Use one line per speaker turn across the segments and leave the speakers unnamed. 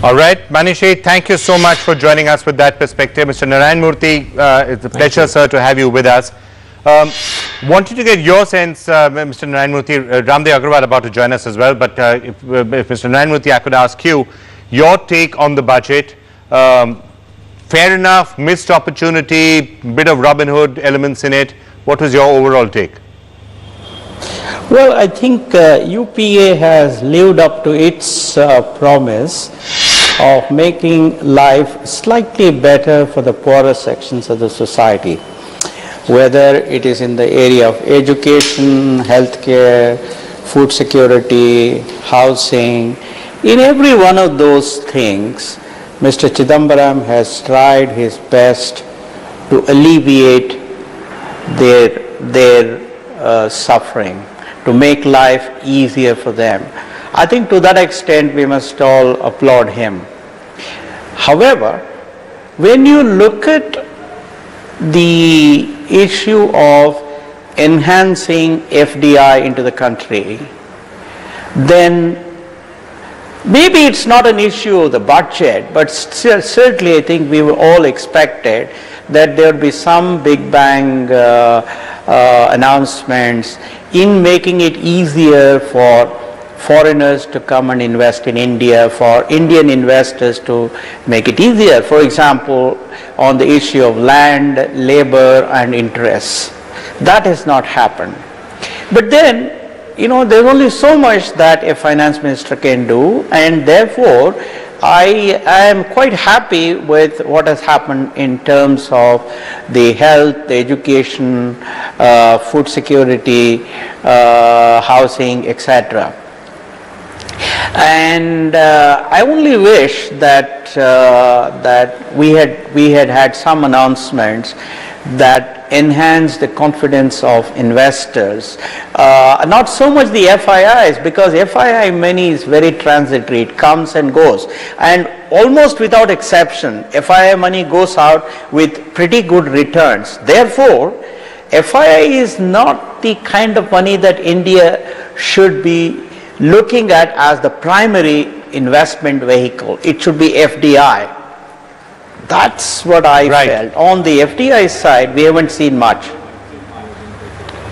All right, Manishi, thank you so much for joining us with that perspective. Mr. Narayan Murthy, it's a pleasure, sir, to have you with us. Wanted to get your sense, Mr. Narayan Murthy, Ramdev Agrawal about to join us as well, but if Mr. Narayan Murthy, I could ask you, your take on the budget. Fair enough, missed opportunity, bit of Robin Hood elements in it. What was your overall take?
Well, I think UPA has lived up to its promise of making life slightly better for the poorer sections of the society, whether it is in the area of education, healthcare, food security, housing. In every one of those things, Mr. Chidambaram has tried his best to alleviate their suffering, to make life easier for them. I think to that extent we must all applaud him. However, when you look at the issue of enhancing FDI into the country, then maybe it's not an issue of the budget, but certainly I think we were all expected that there would be some big bang announcements in making it easier for foreigners to come and invest in India, for Indian investors to make it easier. For example, on the issue of land, labor and interests. That has not happened. But then, there's only so much that a finance minister can do, and therefore I am quite happy with what has happened in terms of the health, the education, food security, housing, etc. And I only wish that we had some announcements that enhance the confidence of investors. Not so much the FIIs, because FII money is very transitory, it comes and goes, and almost without exception FII money goes out with pretty good returns. Therefore, FII is not the kind of money that India should be looking at as the primary investment vehicle. It should be FDI. That's what I felt. On the FDI side, we haven't seen much.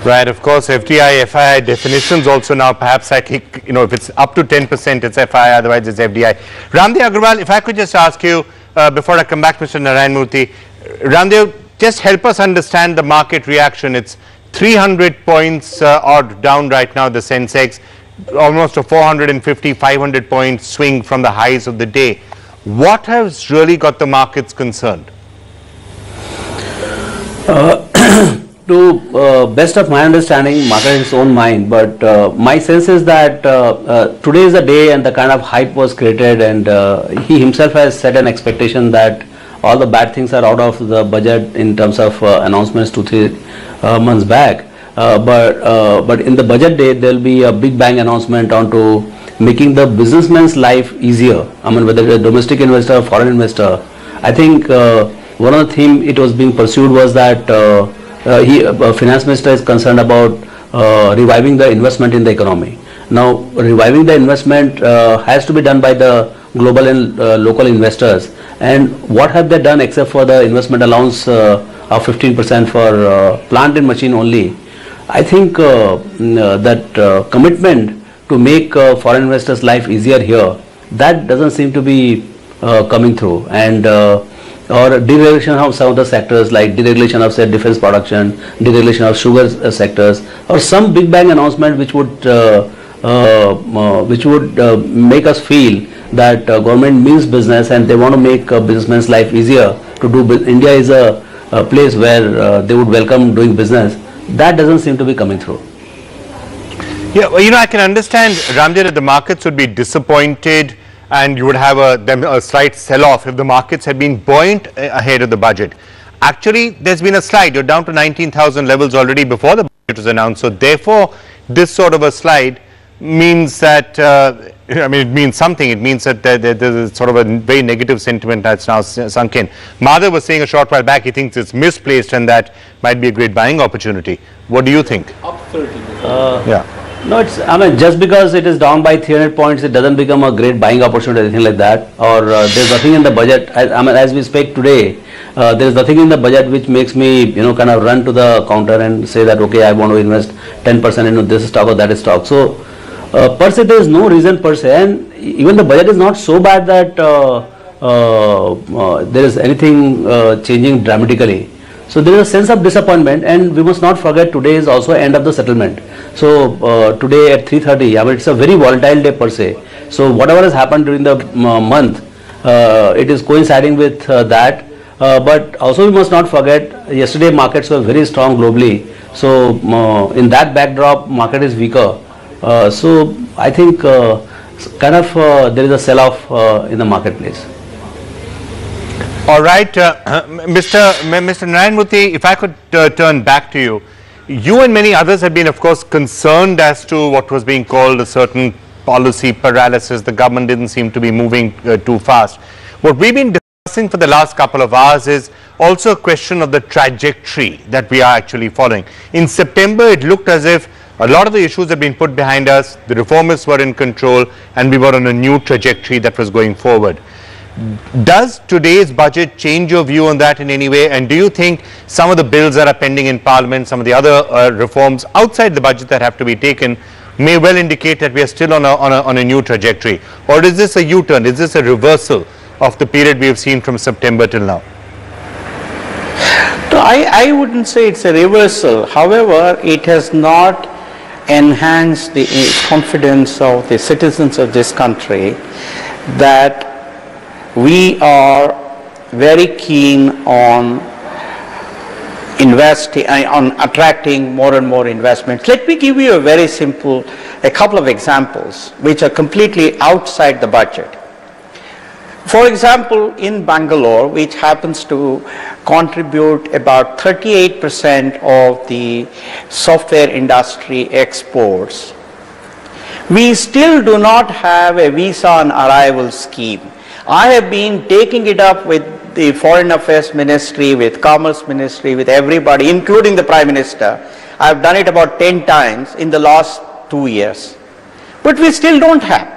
Right, of course, FDI, FII definitions also now perhaps I think, if it's up to 10%, it's FII, otherwise it's FDI. Ramdev Agrawal, if I could just ask you, before I come back to Mr. Narayan Murthy, Ramdev, just help us understand the market reaction. It's 300 points odd down right now, the Sensex, almost a 450, 500 point swing from the highs of the day. What has really got the markets concerned?
To best of my understanding, market in its own mind, but my sense is that today is the day and the kind of hype was created, and he himself has set an expectation that all the bad things are out of the budget in terms of announcements 2-3 months back. But in the budget day, there will be a big bang announcement onto making the businessman's life easier. I mean, whether it's a domestic investor or foreign investor. I think one of the themes it was being pursued was that finance minister is concerned about reviving the investment in the economy. Now, reviving the investment has to be done by the global and local investors. And what have they done except for the investment allowance of 15% for plant and machine only? I think that commitment to make foreign investors' life easier here, that doesn't seem to be coming through. And or deregulation of some of the sectors, like deregulation of say defense production, deregulation of sugar sectors, or some big bang announcement which would make us feel that government means business and they want to make businessman's life easier to do. India is a place where they would welcome doing business. That doesn't seem to be coming through.
Yeah, well, I can understand, Ramdev, that the markets would be disappointed and you would have a slight sell-off if the markets had been buoyant ahead of the budget. Actually, there's been a slide. You're down to 19,000 levels already before the budget was announced. So therefore, this sort of a slide means that, it means something. It means that there's sort of a very negative sentiment that's now sunk in. Madhav was saying a short while back, he thinks it's misplaced and that might be a great buying opportunity. What do you think?
Yeah. No, it's, I mean, just because it is down by 300 points, it doesn't become a great buying opportunity or anything like that. Or there's nothing in the budget, I mean, as we speak today, there's nothing in the budget which makes me, you know, kind of run to the counter and say that, okay, I want to invest 10% into this stock or that stock. So, per se, there is no reason per se, and even the budget is not so bad that there is anything changing dramatically. So there is a sense of disappointment, and we must not forget today is also end of the settlement. So today at 3:30, I mean, it's a very volatile day per se. So whatever has happened during the month, it is coinciding with that. But also we must not forget, yesterday markets were very strong globally. So in that backdrop, market is weaker. So I think kind of there is a sell-off in the marketplace.
All right, Mr. Narayan Murthy, if I could turn back to you. You and many others have been, of course, concerned as to what was being called a certain policy paralysis. The government didn't seem to be moving too fast. What we've been discussing for the last couple of hours is also a question of the trajectory that we are actually following. In September, it looked as if a lot of the issues had been put behind us, the reformists were in control, and we were on a new trajectory that was going forward. Does today's budget change your view on that in any way? And do you think some of the bills that are pending in Parliament, some of the other reforms outside the budget that have to be taken, may well indicate that we are still on a new trajectory? Or is this a U-turn? Is this a reversal of the period we have seen from September till now?
So I wouldn't say it's a reversal. However, it has not enhanced the confidence of the citizens of this country that we are very keen on investing, on attracting more and more investments. Let me give you a couple of examples which are completely outside the budget. For example, in Bangalore, which happens to contribute about 38% of the software industry exports, we still do not have a visa on arrival scheme. I have been taking it up with the Foreign Affairs Ministry, with Commerce Ministry, with everybody, including the Prime Minister. I have done it about 10 times in the last 2 years. But we still don't have.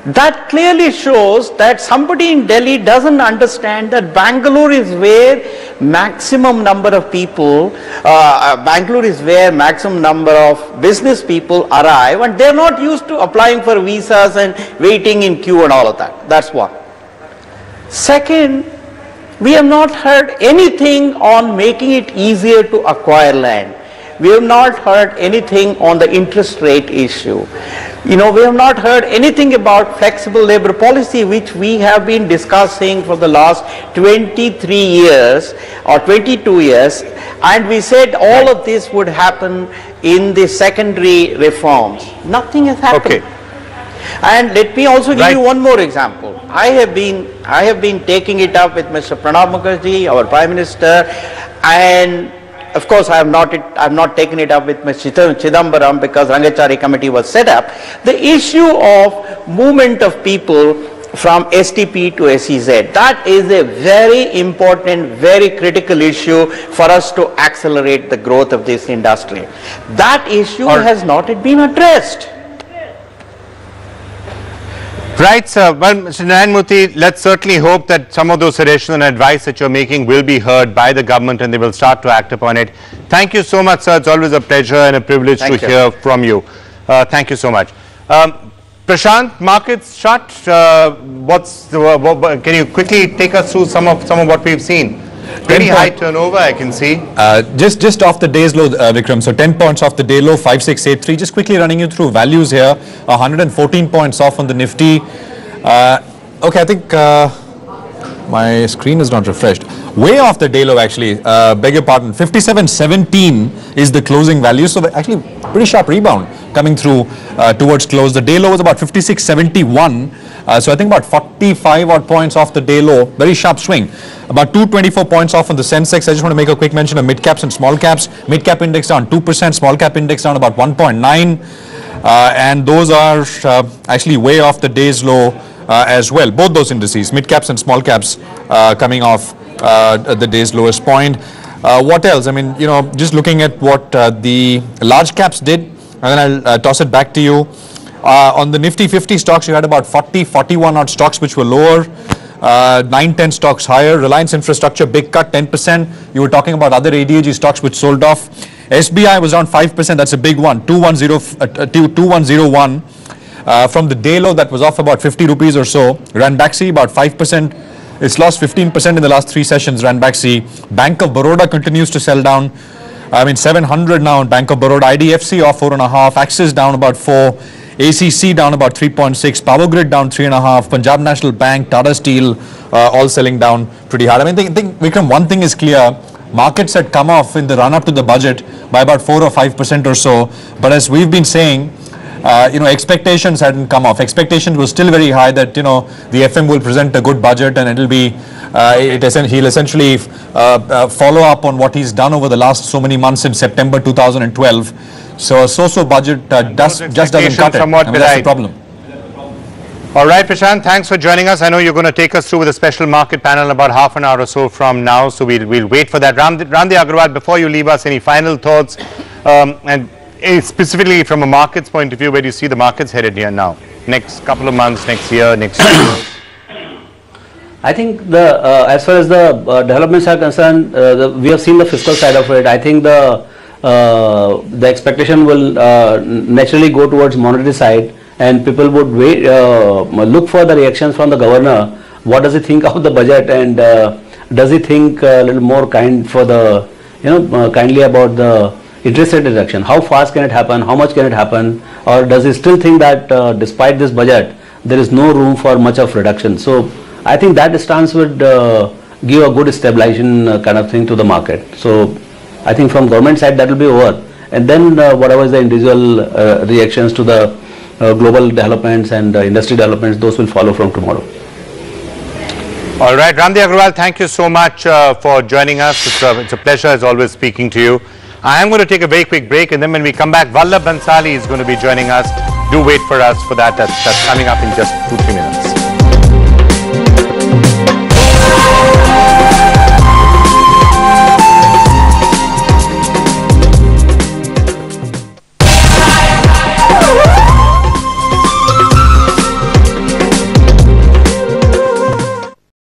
That clearly shows that somebody in Delhi doesn't understand that Bangalore is where maximum number of people, Bangalore is where maximum number of business people arrive, and they're not used to applying for visas and waiting in queue and all of that. That's one. Second, we have not heard anything on making it easier to acquire land. We have not heard anything on the interest rate issue. You know, we have not heard anything about flexible labor policy, which we have been discussing for the last 23 years or 22 years, and we said all of this would happen in the secondary reforms. Nothing has happened.
Okay.
And let me also give you one more example. I have been taking it up with Mr. Pranab Mukherjee, our Prime Minister, and of course, I have not taken it up with Mr. Chidambaram because Rangachari committee was set up. The issue of movement of people from STP to SEZ, that is a very important, very critical issue for us to accelerate the growth of this industry. That issue has not yet been addressed.
Right, sir. Well, Mr. Narayan Murthy, let's certainly hope that some of those suggestions and advice that you're making will be heard by the government and they will start to act upon it. Thank you so much, sir. It's always a pleasure and a privilege to hear from you. Thank you so much. Prashant, markets shut. Can you quickly take us through some of what we've seen? Very high turnover, I can see.
Just off the day's low, Vikram. So 10 points off the day low, 5683. Just quickly running you through values here. 114 points off on the Nifty. Okay, I think my screen is not refreshed. Way off the day low, actually. Beg your pardon. 5717 is the closing value. So actually, pretty sharp rebound coming through towards close. The day low was about 5671. So I think about 45 odd points off the day low. Very sharp swing. About 224 points off on the Sensex. I just want to make a quick mention of mid caps and small caps. Mid cap index down 2%, small cap index down about 1.9. And those are actually way off the day's low as well. Both those indices, mid caps and small caps, coming off the day's lowest point. What else? I mean, you know, just looking at what the large caps did. and then I'll toss it back to you. On the Nifty 50 stocks, you had about 40, 41 odd stocks which were lower. 9, 10 stocks higher. Reliance Infrastructure, big cut, 10%. You were talking about other ADAG stocks which sold off. SBI was down 5%. That's a big one. 2101. From the day low, that was off about 50 rupees or so. Ranbaxy, about 5%. It's lost 15% in the last 3 sessions, Ranbaxy. Bank of Baroda continues to sell down. 700 now in Bank of Baroda. IDFC off 4.5. Axis down about 4. ACC down about 3.6, Power Grid down 3.5, Punjab National Bank, Tata Steel, all selling down pretty hard. I think Vikram, one thing is clear, markets had come off in the run-up to the budget by about 4 or 5% or so, but as we've been saying, expectations hadn't come off. Expectations were still very high that, the FM will present a good budget and it'll be, he'll essentially follow up on what he's done over the last so many months in September 2012. So a so-so budget just doesn't cut it. That's the problem.
All right, Prashant, thanks for joining us. I know you're going to take us through with a special market panel in about half an hour or so from now, so we'll wait for that. Ramdev Agarwal, before you leave us, any final thoughts? And specifically from a markets point of view, where do you see the markets headed here now? Next couple of months, next year, next 2 years?
I think as far as the developments are concerned, we have seen the fiscal side of it. I think the expectation will naturally go towards monetary side, and people would wait, look for the reactions from the governor. What does he think of the budget, and does he think a little more kindly about the interest rate reduction? How fast can it happen? How much can it happen? Or does he still think that despite this budget, there is no room for much of reduction? So I think that stance would give a good stabilization kind of thing to the market. So I think from government side that will be over, and then whatever is the individual reactions to the global developments and industry developments, those will follow from tomorrow.
All right, Ramdev Agarwal, thank you so much for joining us. It's a pleasure as always speaking to you. I am going to take a very quick break, and then when we come back, Vallabh Bhansali is going to be joining us. Do wait for us for that. That's coming up in just 2-3 minutes.